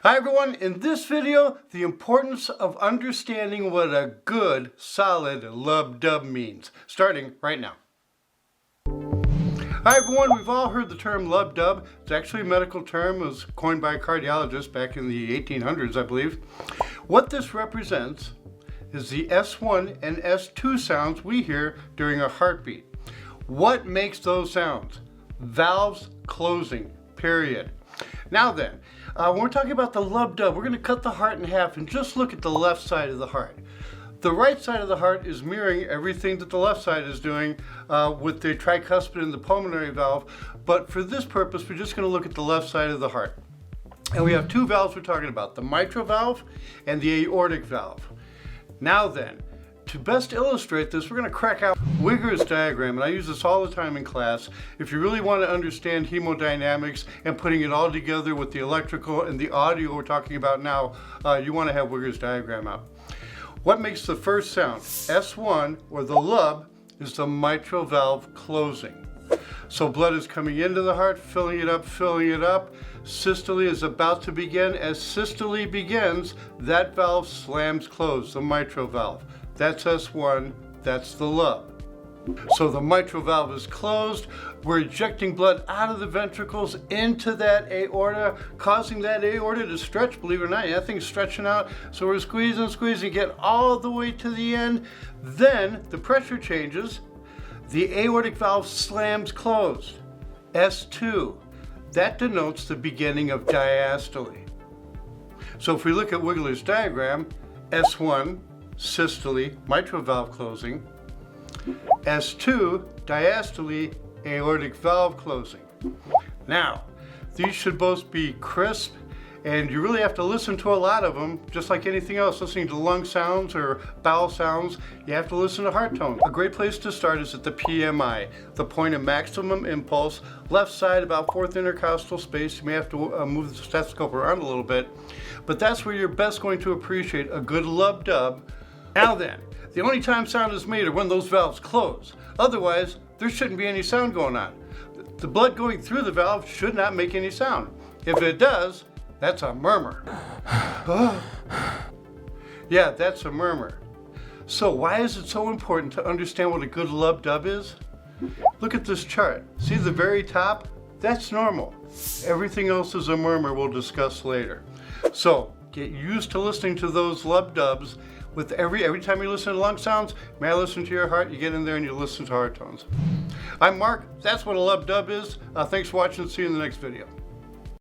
Hi everyone, in this video, the importance of understanding what a good, solid lub-dub means, starting right now. Hi everyone, we've all heard the term lub-dub. It's actually a medical term. It was coined by a cardiologist back in the 1800s, I believe. What this represents is the S1 and S2 sounds we hear during a heartbeat. What makes those sounds? Valves closing, period. Now then, when we're talking about the lub-dub, we're going to cut the heart in half and just look at the left side of the heart. The right side of the heart is mirroring everything that the left side is doing with the tricuspid and the pulmonary valve, but for this purpose, we're just going to look at the left side of the heart. And we have two valves we're talking about, the mitral valve and the aortic valve. Now then, to best illustrate this, we're going to crack out Wigger's diagram, and I use this all the time in class. If you really want to understand hemodynamics and putting it all together with the electrical and the audio we're talking about now, you want to have Wigger's diagram out. What makes the first sound? S1, or the lub, is the mitral valve closing. So blood is coming into the heart, filling it up, filling it up. Systole is about to begin. As systole begins, that valve slams closed, the mitral valve. That's S1, that's the lub. So the mitral valve is closed. We're ejecting blood out of the ventricles into that aorta, causing that aorta to stretch. Believe it or not, that thing's stretching out. So we're squeezing, get all the way to the end. Then the pressure changes. The aortic valve slams closed. S2, that denotes the beginning of diastole. So if we look at Wigler's diagram, S1, systole, mitral valve closing. S2, diastole, aortic valve closing. Now, these should both be crisp, and you really have to listen to a lot of them, just like anything else, listening to lung sounds or bowel sounds, you have to listen to heart tone. A great place to start is at the PMI, the point of maximum impulse, left side about fourth intercostal space. You may have to move the stethoscope around a little bit, but that's where you're best going to appreciate a good lub-dub. Now then, the only time sound is made are when those valves close. Otherwise, there shouldn't be any sound going on. The blood going through the valve should not make any sound. If it does, that's a murmur. Yeah, that's a murmur. So why is it so important to understand what a good lub-dub is? Look at this chart. See the very top? That's normal. Everything else is a murmur we'll discuss later. So get used to listening to those lub-dubs. With every time you listen to lung sounds, may I listen to your heart? You get in there and you listen to heart tones. I'm Mark. That's what a lub-dub is. Thanks for watching. See you in the next video.